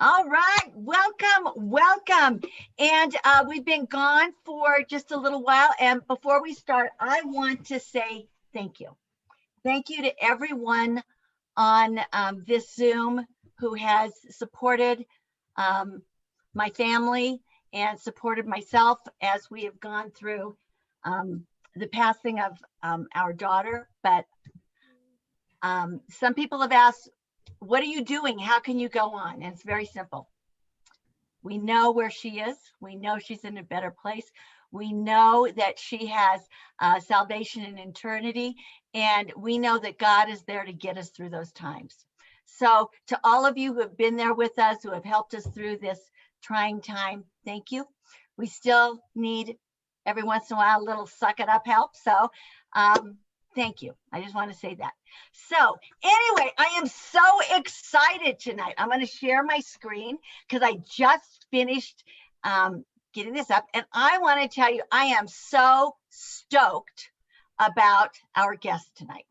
All right, welcome. And we've been gone for just a little while. And before we start, I want to say thank you. Thank you to everyone on this Zoom who has supported my family and supported myself as we have gone through the passing of our daughter. But some people have asked, what are you doing? How can you go on? And it's very simple. We know where she is. We know she's in a better place. We know that she has salvation in eternity. And we know that God is there to get us through those times. So to all of you who have been there with us, who have helped us through this trying time, thank you. We still need every once in a while a little suck it up help. So thank you. I just want to say that. So anyway, I am so excited tonight. I'm going to share my screen because I just finished getting this up. And I want to tell you, I am so stoked about our guest tonight.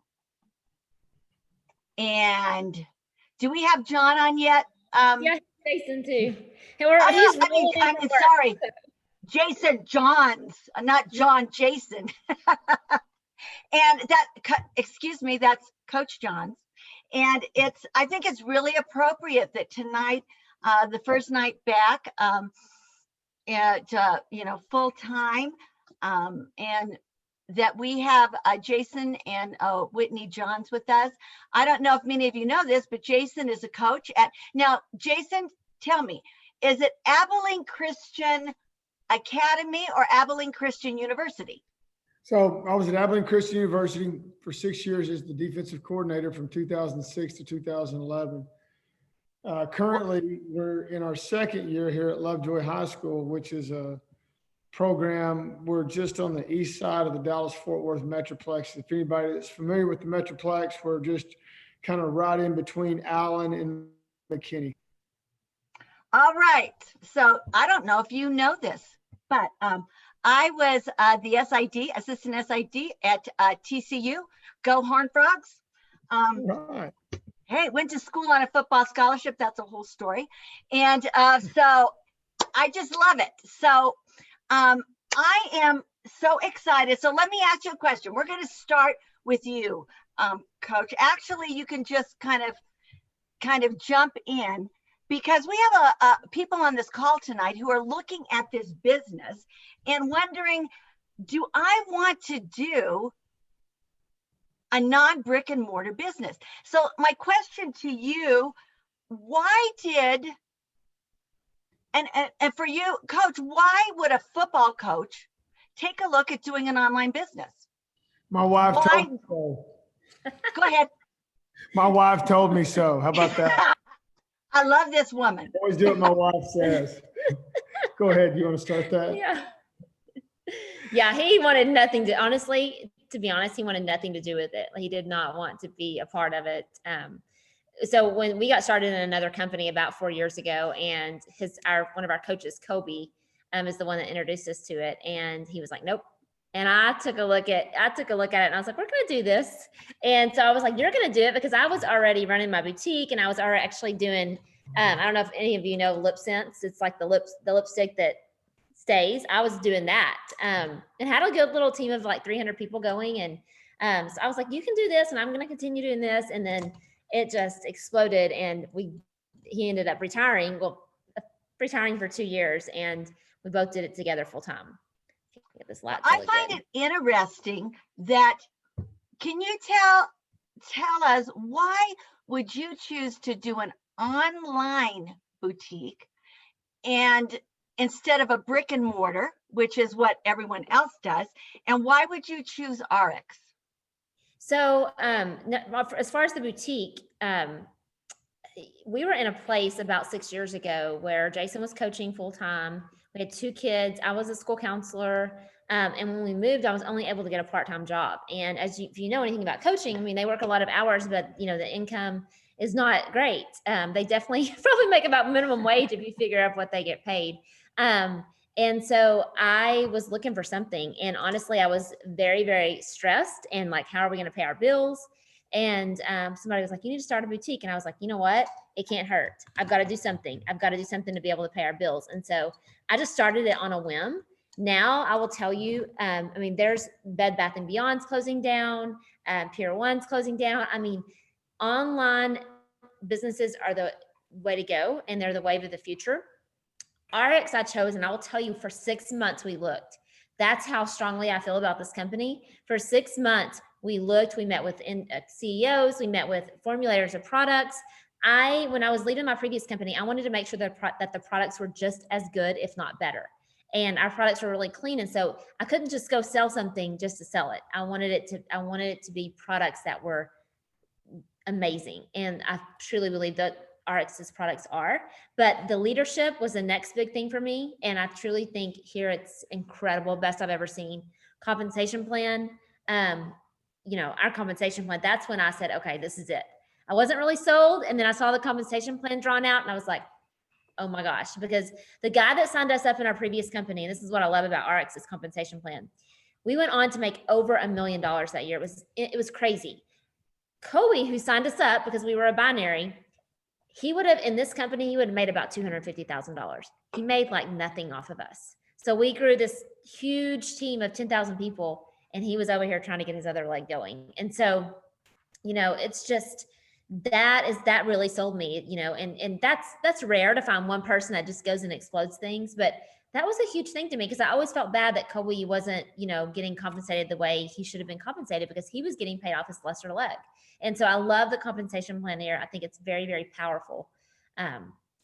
And do we have John on yet? Yeah, Jason too. Sorry, Jason Johns, not John, Jason. And that, excuse me, that's Coach Johns. And I think it's really appropriate that tonight, the first night back at, full time, and that we have Jason and Whitney Johns with us. I don't know if many of you know this, but Jason is a coach now, Jason, tell me, is it Abilene Christian Academy or Abilene Christian University? So I was at Abilene Christian University for 6 years as the defensive coordinator from 2006 to 2011. Currently, we're in our second year here at Lovejoy High School, which is a program. We're just on the east side of the Dallas-Fort Worth Metroplex. If anybody that's familiar with the Metroplex, we're just kind of right in between Allen and McKinney. All right. So I don't know if you know this, but I was the SID, assistant SID at TCU, Go Horned Frogs. Right. Hey, went to school on a football scholarship. That's a whole story. And so I just love it. So I am so excited. So let me ask you a question. We're going to start with you, Coach. Actually, you can just kind of jump in, because we have people on this call tonight who are looking at this business and wondering, do I want to do a non-brick and mortar business? So my question to you, why did, and for you, Coach, why would a football coach take a look at doing an online business? My wife told me so. Go ahead. My wife told me so. How about that? I love this woman. Always do what my wife says. Go ahead. You want to start that? Yeah, he wanted nothing to, honestly, to be honest, he wanted nothing to do with it. He did not want to be a part of it. So when we got started in another company about 4 years ago, and one of our coaches, Kobe, is the one that introduced us to it. And he was like, nope. And I took a look at it, and I was like, we're going to do this. And so I was like, you're going to do it, because I was already running my boutique, and I was already actually doing, I don't know if any of you know Lip Sense. It's like the lipstick that stays. I was doing that, and had a good little team of like 300 people going. And so I was like, you can do this, and I'm going to continue doing this. And then it just exploded, and he ended up retiring for 2 years, and we both did it together full time. I find it interesting that, can you tell us, why would you choose to do an online boutique and instead of a brick and mortar, which is what everyone else does? And why would you choose RX? So as far as the boutique, we were in a place about 6 years ago where Jason was coaching full time. We had 2 kids. I was a school counselor. And when we moved, I was only able to get a part-time job. And if you know anything about coaching, I mean, they work a lot of hours, but the income is not great. They definitely probably make about minimum wage if you figure out what they get paid. And so I was looking for something. And honestly, I was very, very stressed, and like, how are we going to pay our bills? And somebody was like, you need to start a boutique. And I was like, you know what? It can't hurt. I've got to do something. I've got to do something to be able to pay our bills. And so I just started it on a whim. Now I will tell you, I mean, there's Bed Bath & Beyond's closing down, Pier 1's closing down. I mean, online businesses are the way to go, and they're the wave of the future. RX I chose, and I will tell you, for 6 months we looked. That's how strongly I feel about this company. For 6 months, we looked, we met with CEOs, we met with formulators of products. When I was leading my previous company, I wanted to make sure that the products were just as good, if not better. And our products were really clean. And so I couldn't just go sell something just to sell it. I wanted it to be products that were amazing. And I truly believe that RX's products are, but the leadership was the next big thing for me. And I truly think here it's incredible. Best I've ever seen. Compensation plan. Our compensation plan, that's when I said, okay, this is it. I wasn't really sold. And then I saw the compensation plan drawn out and I was like, oh my gosh, because the guy that signed us up in our previous company, and this is what I love about RX's compensation plan, we went on to make over $1 million that year. It was crazy. Kobe, who signed us up because we were a binary, he would have, in this company, he would have made about $250,000. He made like nothing off of us. So we grew this huge team of 10,000 people, and he was over here trying to get his other leg going. And so, it's just, that really sold me, and that's rare to find one person that just goes and explodes things. But that was a huge thing to me, because I always felt bad that Kobe wasn't, getting compensated the way he should have been compensated, because he was getting paid off his lesser leg. And so I love the compensation plan here. I think it's very, very powerful.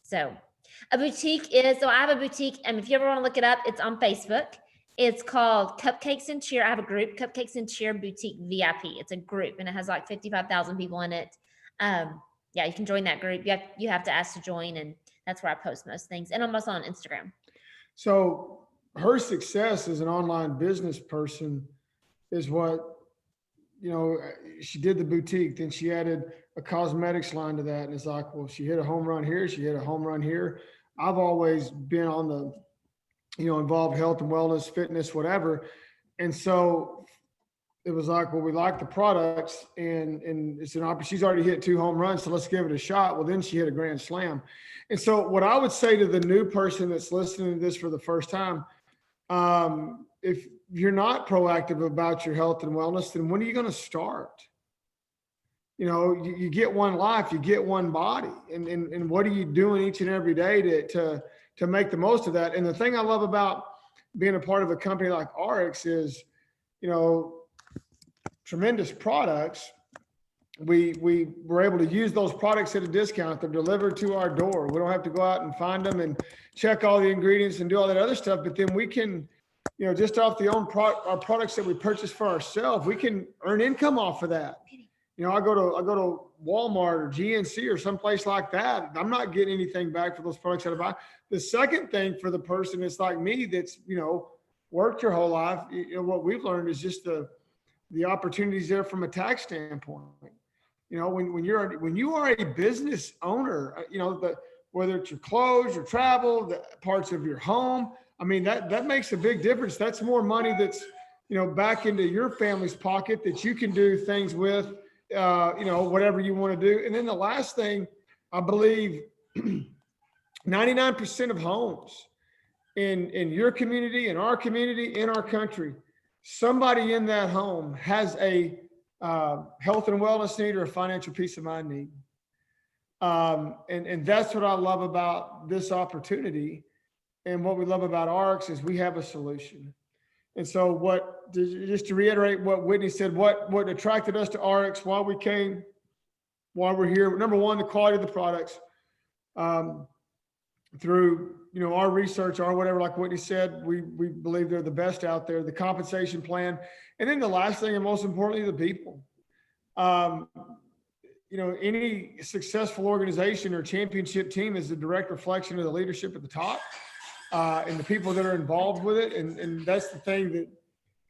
So a boutique so I have a boutique, and if you ever want to look it up, it's on Facebook. It's called Cupcakes and Cheer. I have a group, Cupcakes and Cheer Boutique VIP. It's a group, and it has like 55,000 people in it. You can join that group. You have to ask to join, and that's where I post most things. And I'm also on Instagram. So her success as an online business person is what, she did the boutique, then she added a cosmetics line to that. And it's like, well, she hit a home run here. She hit a home run here. I've always been on the, involved health and wellness, fitness, whatever. And so it was like, well, we like the products, and it's an opportunity. She's already hit 2 home runs, so let's give it a shot. Well, then she hit a grand slam. And so what I would say to the new person that's listening to this for the first time, if you're not proactive about your health and wellness, then when are you going to start? You get one life, you get one body, and what are you doing each and every day to make the most of that? And the thing I love about being a part of a company like RX is, tremendous products. We were able to use those products at a discount. They're delivered to our door. We don't have to go out and find them and check all the ingredients and do all that other stuff. But then we can, just off our products that we purchase for ourselves, we can earn income off of that. I go to Walmart or GNC or someplace like that. I'm not getting anything back for those products that I buy. The second thing for the person that's like me, that's, worked your whole life, what we've learned is just the opportunities there from a tax standpoint. When you are a business owner, whether it's your clothes, your travel, the parts of your home, I mean, that makes a big difference. That's more money that's, back into your family's pocket that you can do things with, whatever you want to do. And then the last thing, I believe 99% of homes in your community, in our community, in our country, somebody in that home has a health and wellness need or a financial peace of mind need. And that's what I love about this opportunity. And what we love about RX is we have a solution. And so just to reiterate what Whitney said, what attracted us to RX, why we came, why we're here. Number one, the quality of the products. Through, our research or whatever, like Whitney said, we believe they're the best out there, the compensation plan. And then the last thing, and most importantly, the people. Any successful organization or championship team is a direct reflection of the leadership at the top and the people that are involved with it. And that's the thing that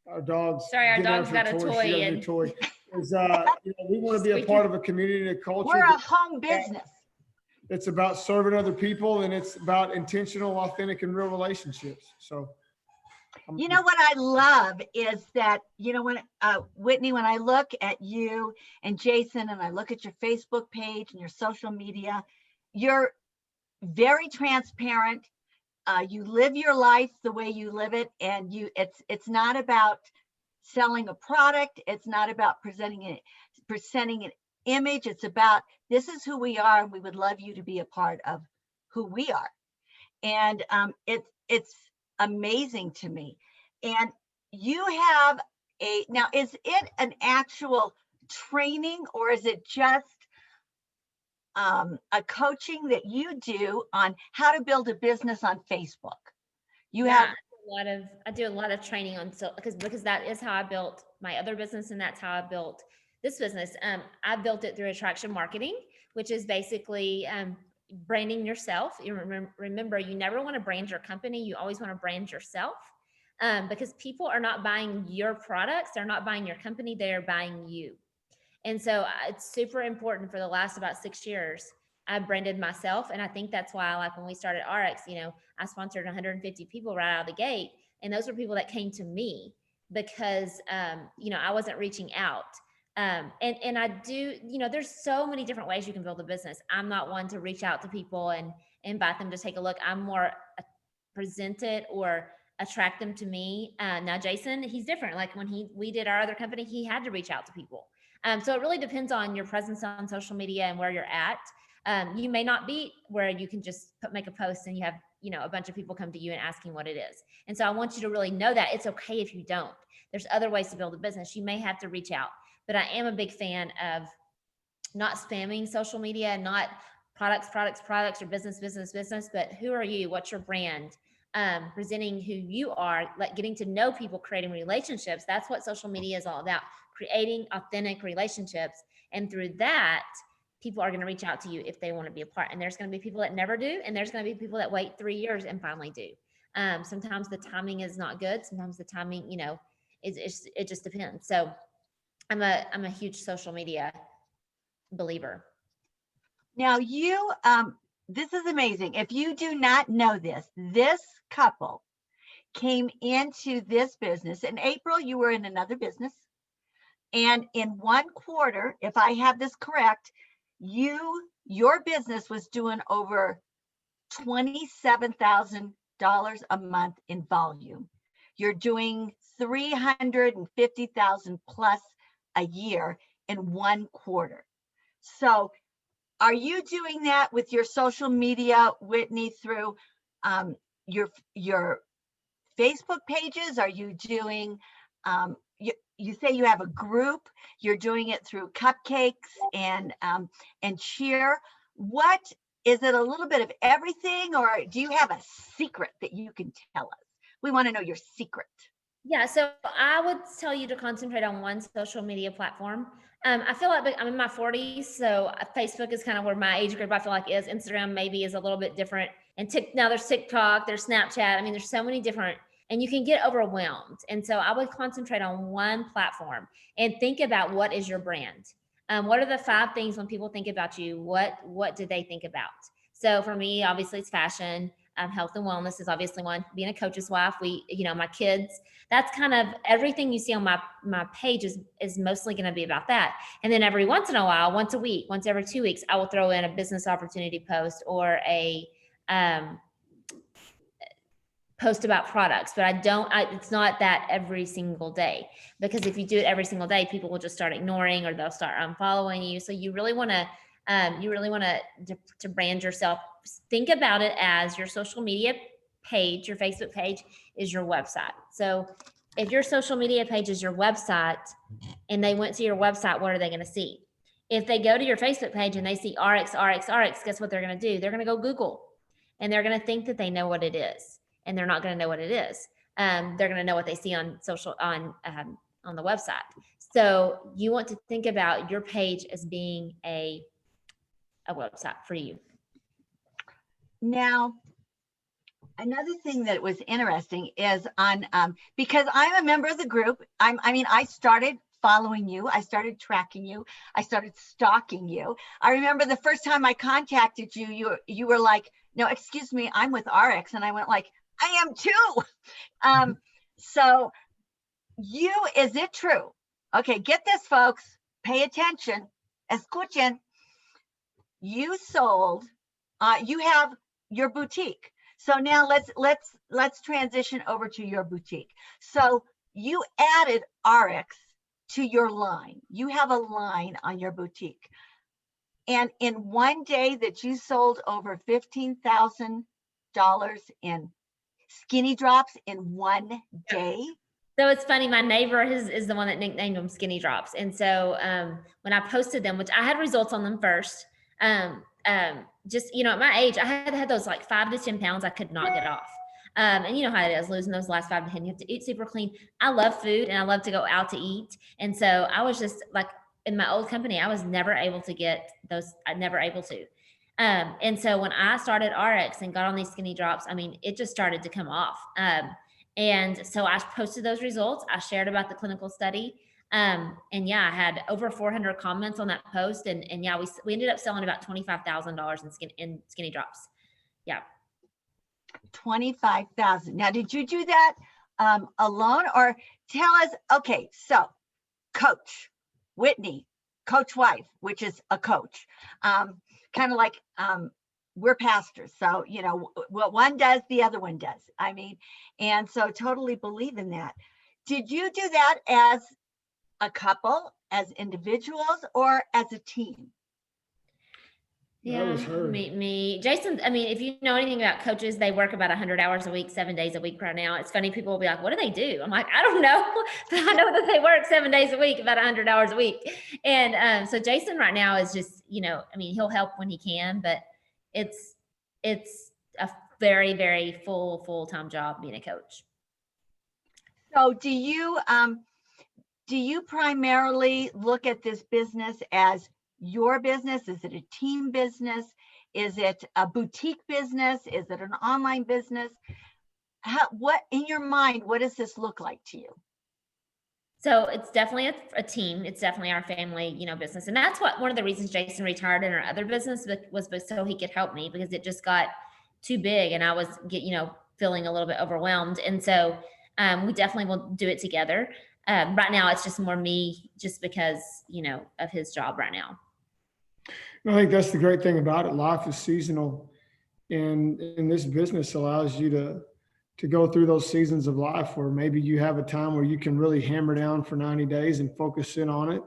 our dog's. Sorry, our dog's got a toy. We want to be a part of a community and a culture. We're a home business. It's about serving other people, and it's about intentional, authentic, and real relationships. So You know what I love is that, when Whitney, when I look at you and Jason, and I look at your Facebook page and your social media, you're very transparent. You live your life the way you live it, and it's not about selling a product. It's not about presenting an image. It's about, this is who we are, and we would love you to be a part of who we are. And it's amazing to me. And you have now, is it an actual training, or is it just a coaching that you do on how to build a business on Facebook? I do a lot of training on, so because that is how I built my other business, and that's how I built this business. I built it through attraction marketing, which is basically branding yourself. You remember, you never want to brand your company. You always want to brand yourself, because people are not buying your products. They're not buying your company. They are buying you. And so it's super important. For the last about 6 years, I branded myself. And I think that's why, like when we started RX, I sponsored 150 people right out of the gate. And those were people that came to me because, I wasn't reaching out. And I do, there's so many different ways you can build a business. I'm not one to reach out to people and invite them to take a look. I'm more present it or attract them to me. Now Jason, he's different. Like when we did our other company, he had to reach out to people. So it really depends on your presence on social media and where you're at. You may not be where you can just make a post and you have, a bunch of people come to you and asking what it is. And so I want you to really know that it's okay if you don't. There's other ways to build a business. You may have to reach out, but I am a big fan of not spamming social media, not products, or business, but who are you? What's your brand? Presenting who you are, like getting to know people, creating relationships. That's what social media is all about, creating authentic relationships. And through that, people are going to reach out to you if they want to be a part. And there's going to be people that never do. And there's going to be people that wait 3 years and finally do. Sometimes the timing is not good. Sometimes the timing, it just depends. So I'm a huge social media believer. Now this is amazing. If you do not know this couple came into this business in April. You were in another business. And in 1 quarter, if I have this correct, your business was doing over $27,000 a month in volume. You're doing 350,000 plus a year in 1 quarter. So are you doing that with your social media, Whitney, through your Facebook pages? Are you doing, you say you have a group, you're doing it through cupcakes and cheer. What is it, a little bit of everything, or do you have a secret that you can tell us? We want to know your secret. Yeah, so I would tell you to concentrate on one social media platform. I feel like I'm in my 40s, so Facebook is kind of where my age group I feel like is. Instagram maybe is a little bit different. And now there's TikTok, there's Snapchat. I mean, there's so many different, and you can get overwhelmed. And so I would concentrate on one platform and think about, what is your brand? What are the 5 things when people think about you? What do they think about? So for me, obviously it's fashion. Health and wellness is obviously one. Being a coach's wife, my kids, that's kind of everything you see on my page is mostly going to be about that. And then every once in a while, once a week, once every 2 weeks, I will throw in a business opportunity post or a post about products. But it's not that every single day, because if you do it every single day, people will just start ignoring or they'll start unfollowing you. So you really want to brand yourself. Think about it as your social media page, your Facebook page is your website. So if your social media page is your website and they went to your website, what are they going to see? If they go to your Facebook page and they see RX, guess what they're going to do? They're going to go Google, and they're going to think that they know what it is, and they're not going to know what it is. They're going to know what they see on the website. So you want to think about your page as being a website for you. Now, another thing that was interesting is on, because I'm a member of the group, I started following you, I started tracking you, I started stalking you. I remember the first time I contacted you, you were like, no, excuse me, I'm with RX. And I went like, I am too. So is it true? Okay, get this, folks. Pay attention. Escuchen. You sold, you have your boutique. So now let's transition over to your boutique. So you added RX to your line. You have a line on your boutique. And in one day that you sold over $15,000 in skinny drops in one day. So it's funny, my neighbor is the one that nicknamed them skinny drops. And so when I posted them, which I had results on them first, just, at my age, I had those like 5 to 10 pounds I could not get off. And you know how it is, losing those last 5 to 10, you have to eat super clean. I love food and I love to go out to eat. And so I was just like, in my old company, I was never able to get those, never able to. And so when I started RX and got on these skinny drops, I mean, it just started to come off. And so I posted those results. I shared about the clinical study. And yeah, I had over 400 comments on that post. And yeah, we ended up selling about $25,000 in skinny drops. Yeah. 25,000. Now, did you do that alone, or tell us? Okay, so coach Whitney, coach wife, which is a coach, kind of like we're pastors. So, what one does, the other one does. I mean, and so totally believe in that. Did you do that as a couple, as individuals, or as a team? Yeah, me. Jason, I mean, if you know anything about coaches, they work about 100 hours a week, 7 days a week right now. It's funny, people will be like, what do they do? I'm like, I don't know. But I know that they work 7 days a week, about 100 hours a week. And so Jason right now is just, I mean, he'll help when he can, but it's a very, very full-time job being a coach. So do you primarily look at this business as your business? Is it a team business? Is it a boutique business? Is it an online business? What in your mind, what does this look like to you? So it's definitely a team. It's definitely our family, business. And that's one of the reasons Jason retired in our other business was so he could help me, because it just got too big and I was feeling a little bit overwhelmed. And so we definitely will do it together. Right now it's just more me, just because, of his job right now. I think that's the great thing about it. Life is seasonal, and this business allows you to go through those seasons of life where maybe you have a time where you can really hammer down for 90 days and focus in on it.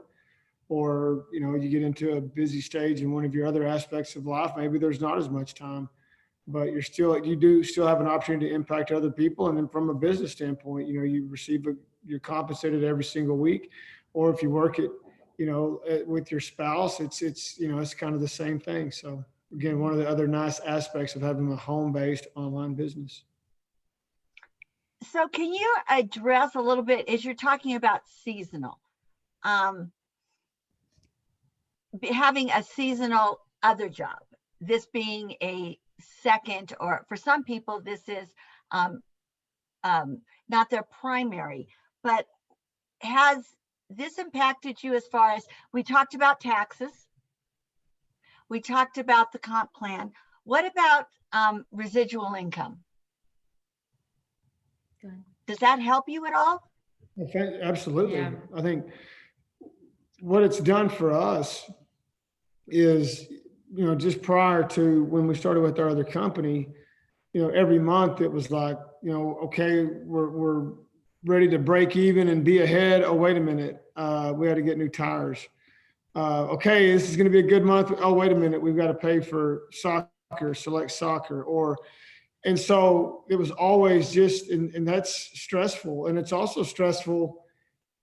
Or, you get into a busy stage in one of your other aspects of life. Maybe there's not as much time, but you do still have an opportunity to impact other people. And then from a business standpoint, you're compensated every single week. Or if you work it, with your spouse, it's kind of the same thing. So again, one of the other nice aspects of having a home-based online business. So can you address a little bit, as you're talking about seasonal, having a seasonal other job, this being a second, or for some people, this is not their primary, but has this impacted you as far as, we talked about taxes, we talked about the comp plan. What about residual income? Does that help you at all? Absolutely. Yeah. I think what it's done for us is, just prior to when we started with our other company, every month it was like, okay, we're ready to break even and be ahead. Oh, wait a minute. We had to get new tires. Okay, this is going to be a good month. Oh, wait a minute. We've got to pay for soccer, select soccer, and so it was always just, and that's stressful. And it's also stressful,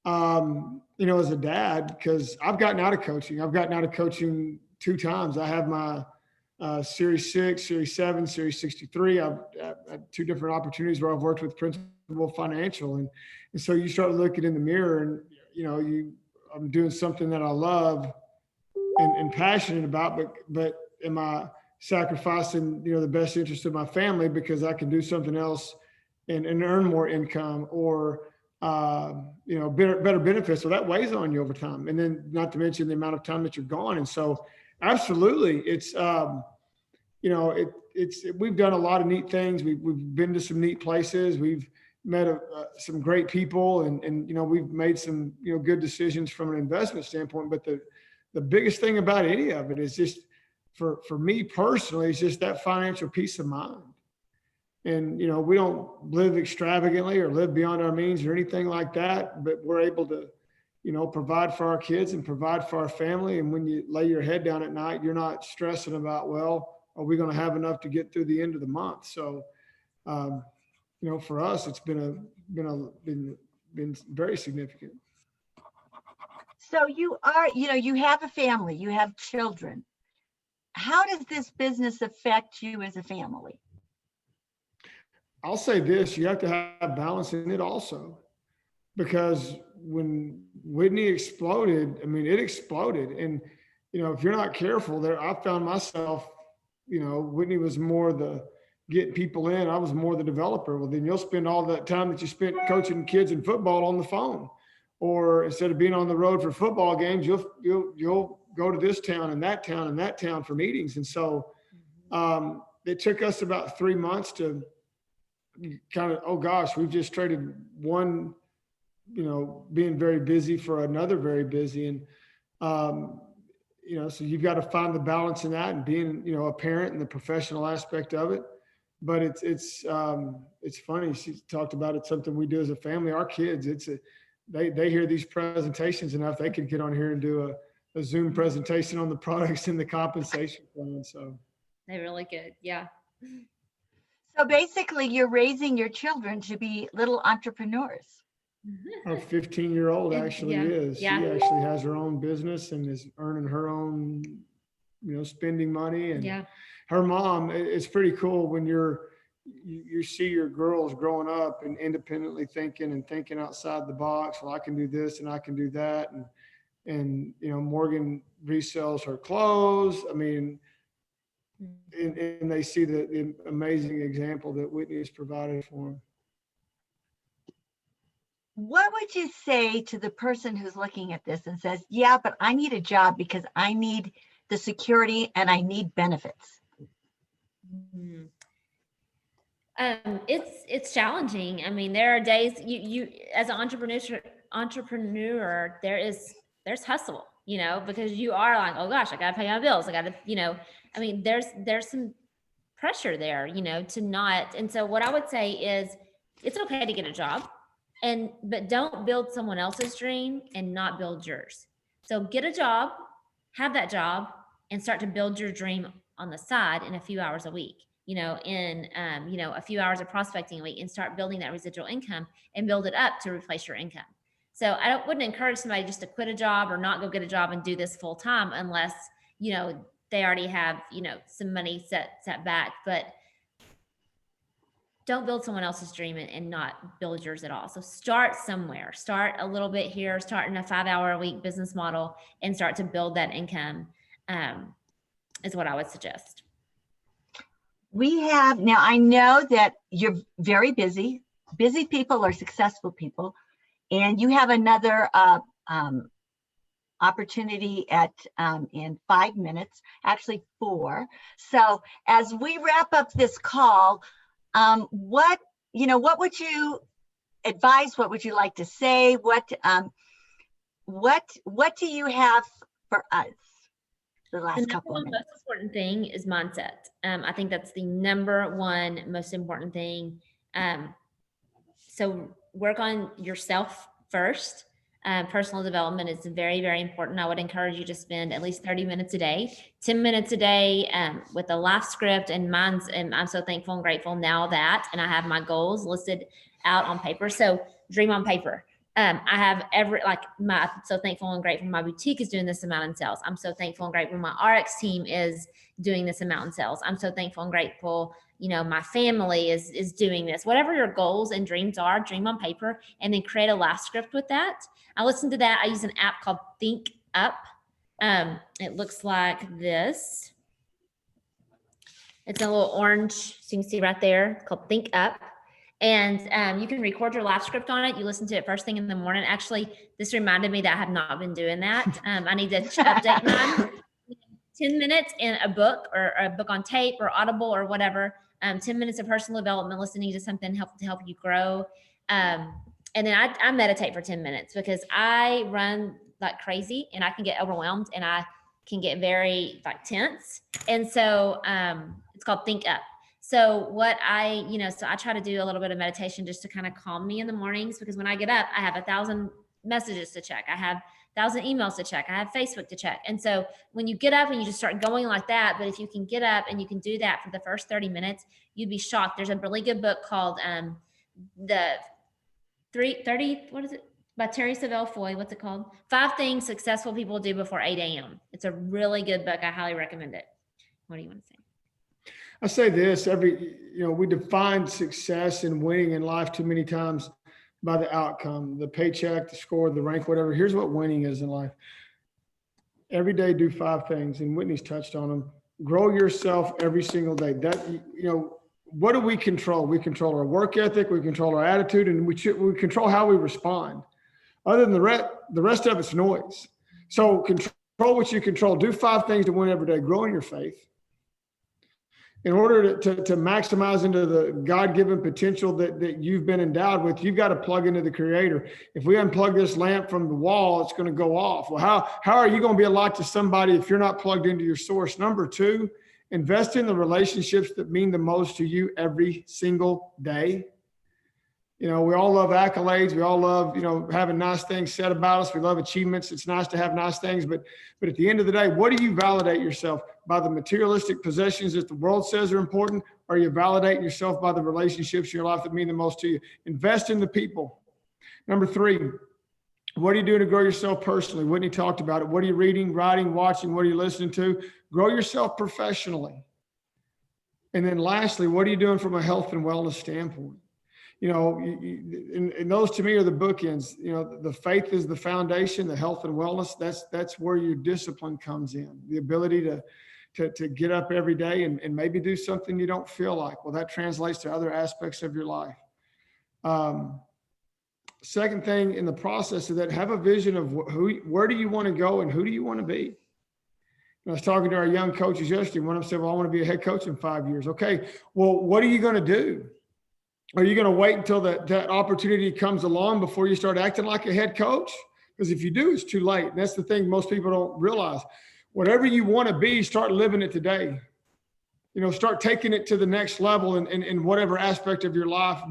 as a dad, because I've gotten out of coaching. I've gotten out of coaching 2 times. I have my Series 6, Series 7, Series 63. I've had 2 different opportunities where I've worked with Principal Financial. And so you start looking in the mirror and, I'm doing something that I love and passionate about, but am I sacrificing, the best interest of my family because I can do something else and earn more income, or, better benefits? So that weighs on you over time. And then not to mention the amount of time that you're gone. And so absolutely, it's, we've done a lot of neat things. We've been to some neat places. We've, met some great people, and we've made some good decisions from an investment standpoint. But the biggest thing about any of it is just for me personally, it's just that financial peace of mind. And we don't live extravagantly or live beyond our means or anything like that, but we're able to provide for our kids and provide for our family. And when you lay your head down at night, you're not stressing about, well, are we going to have enough to get through the end of the month? So for us, it's been very significant. So you are, you have a family, you have children. How does this business affect you as a family? I'll say this, you have to have balance in it also, because when Whitney exploded, it exploded. And, if you're not careful there, I found myself, Whitney was more the getting people in. I was more the developer. Well, then you'll spend all that time that you spent coaching kids in football on the phone, or instead of being on the road for football games, you'll go to this town and that town and that town for meetings. And so it took us about 3 months to kind of, oh gosh, we've just traded one, being very busy for another very busy. And, so you've got to find the balance in that and being, a parent and the professional aspect of it. But it's funny. She talked about it, something we do as a family. Our kids, they hear these presentations enough, they could get on here and do a Zoom presentation on the products and the compensation plan. So they really could. Yeah. So basically you're raising your children to be little entrepreneurs. Our 15-year-old actually is. Yeah. She actually has her own business and is earning her own, spending money. And her mom, it's pretty cool when you see your girls growing up and independently thinking outside the box. Well, I can do this and I can do that. And Morgan resells her clothes. And they see the amazing example that Whitney has provided for them. What would you say to the person who's looking at this and says, yeah, but I need a job because I need the security and I need benefits? It's challenging. There are days you as an entrepreneur, there's hustle, because you are like, oh gosh, I got to pay my bills. I got to, there's some pressure there, to not. And so what I would say is it's okay to get a job, but don't build someone else's dream and not build yours. So get a job, have that job, and start to build your dream on the side in a few hours a week, a few hours of prospecting a week, and start building that residual income and build it up to replace your income. So I wouldn't encourage somebody just to quit a job or not go get a job and do this full time unless, they already have, some money set back. But don't build someone else's dream and not build yours at all. So start somewhere, start a little bit here, start in a 5-hour-a-week business model and start to build that income is what I would suggest. Now I know that you're very busy. Busy people are successful people. And you have another opportunity in 5 minutes, actually 4. So as we wrap up this call, what would you advise? What would you like to say? What do you have for us? The last couple of minutes. The most important thing is mindset. I think that's the number one most important thing. So work on yourself first. Personal development is very, very important. I would encourage you to spend at least 30 minutes a day, 10 minutes a day with a life script. And I'm so thankful and grateful now that, and I have my goals listed out on paper. So dream on paper. I have I'm so thankful and grateful my boutique is doing this amount in sales. I'm so thankful and grateful my RX team is doing this amount in sales. I'm so thankful and grateful, my family is doing this. Whatever your goals and dreams are, dream on paper and then create a life script with that. I listen to that. I use an app called Think Up. It looks like this. It's a little orange, so you can see right there. It's called Think Up. And you can record your life script on it. You listen to it first thing in the morning. Actually, this reminded me that I have not been doing that. I need to update mine. 10 minutes in a book or a book on tape or Audible or whatever. 10 minutes of personal development, listening to something to help you grow. And then I meditate for 10 minutes because I run like crazy and I can get overwhelmed and I can get very like tense. And so it's called Think Up. So what so I try to do a little bit of meditation just to kind of calm me in the mornings, because when I get up, I have 1,000 messages to check. I have 1,000 emails to check. I have Facebook to check. And so when you get up and you just start going like that, but if you can get up and you can do that for the first 30 minutes, you'd be shocked. There's a really good book called the 30, what is it? By Terry Savelle Foy. What's it called? 5 Things Successful People Do Before 8 a.m. It's a really good book. I highly recommend it. What do you want to say? I say this, we define success and winning in life too many times by the outcome, the paycheck, the score, the rank, whatever. Here's what winning is in life. Every day, do 5 things, and Whitney's touched on them. Grow yourself every single day. What do we control? We control our work ethic, we control our attitude, and we control how we respond. Other than the rest of it's noise. So control what you control. Do 5 things to win every day. Grow in your faith. In order to maximize into the God-given potential that you've been endowed with, you've got to plug into the Creator. If we unplug this lamp from the wall, it's going to go off. Well, how are you going to be a light to somebody if you're not plugged into your source? Number 2, invest in the relationships that mean the most to you every single day. We all love accolades. We all love, having nice things said about us. We love achievements. It's nice to have nice things. But at the end of the day, what do you validate yourself? By the materialistic possessions that the world says are important? Or are you validating yourself by the relationships in your life that mean the most to you? Invest in the people. Number 3, what are you doing to grow yourself personally? Whitney talked about it. What are you reading, writing, watching? What are you listening to? Grow yourself professionally. And then lastly, what are you doing from a health and wellness standpoint? And those to me are the bookends. The faith is the foundation, the health and wellness. That's where your discipline comes in. The ability to get up every day and maybe do something you don't feel like. Well, that translates to other aspects of your life. Second thing in the process of that, have a vision of where do you want to go and who do you want to be? I was talking to our young coaches yesterday. One of them said, well, I want to be a head coach in 5 years. Okay, well, what are you going to do? Are you going to wait until that opportunity comes along before you start acting like a head coach? Because if you do, it's too late. And that's the thing most people don't realize. Whatever you want to be, start living it today. Start taking it to the next level in whatever aspect of your life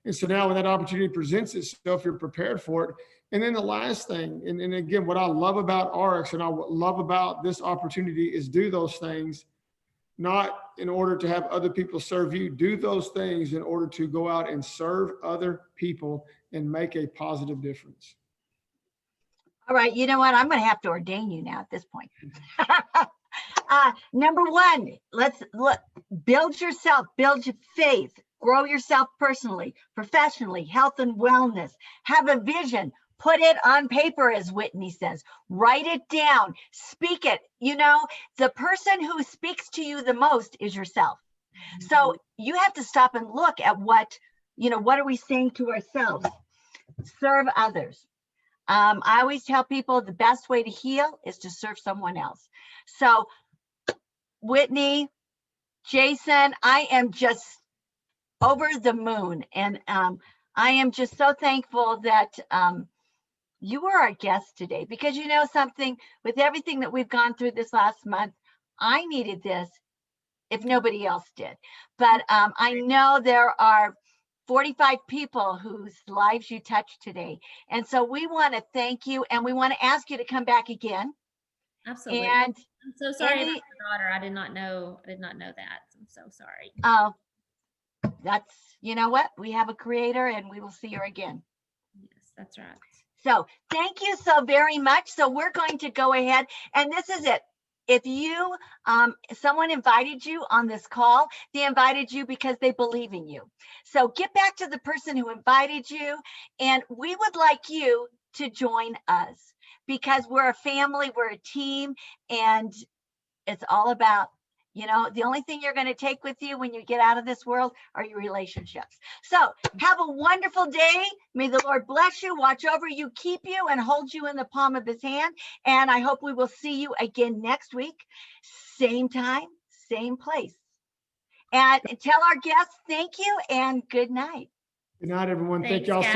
and so now when that opportunity presents itself, you're prepared for it. And then the last thing, and again, what I love about RX and I love about this opportunity is do those things not in order to have other people serve you. Do those things in order to go out and serve other people and make a positive difference. All right. You know what? I'm going to have to ordain you now at this point. Number 1, let's build yourself, build your faith, grow yourself personally, professionally, health and wellness, have a vision. Put it on paper, as Whitney says. Write it down. Speak it. The person who speaks to you the most is yourself. So you have to stop and look at what are we saying to ourselves? Serve others. I always tell people the best way to heal is to serve someone else. So Whitney, Jason, I am just over the moon. And I am just so thankful that you were our guest today, because something, with everything that we've gone through this last month, I needed this if nobody else did. But I know there are 45 people whose lives you touched today. And so we want to thank you, and we want to ask you to come back again. Absolutely. And I'm so sorry about your daughter. I did not know that. I'm so sorry. Oh, that's, what? We have a creator, and we will see her again. Yes, that's right. So thank you so very much. So we're going to go ahead, and this is it. If you, someone invited you on this call, they invited you because they believe in you. So get back to the person who invited you, and we would like you to join us because we're a family, we're a team, and it's all about, the only thing you're going to take with you when you get out of this world are your relationships. So have a wonderful day. May the Lord bless you, watch over you, keep you, and hold you in the palm of his hand. And I hope we will see you again next week. Same time, same place. And tell our guests thank you and good night. Good night, everyone. Thank Thanks, y'all so guys.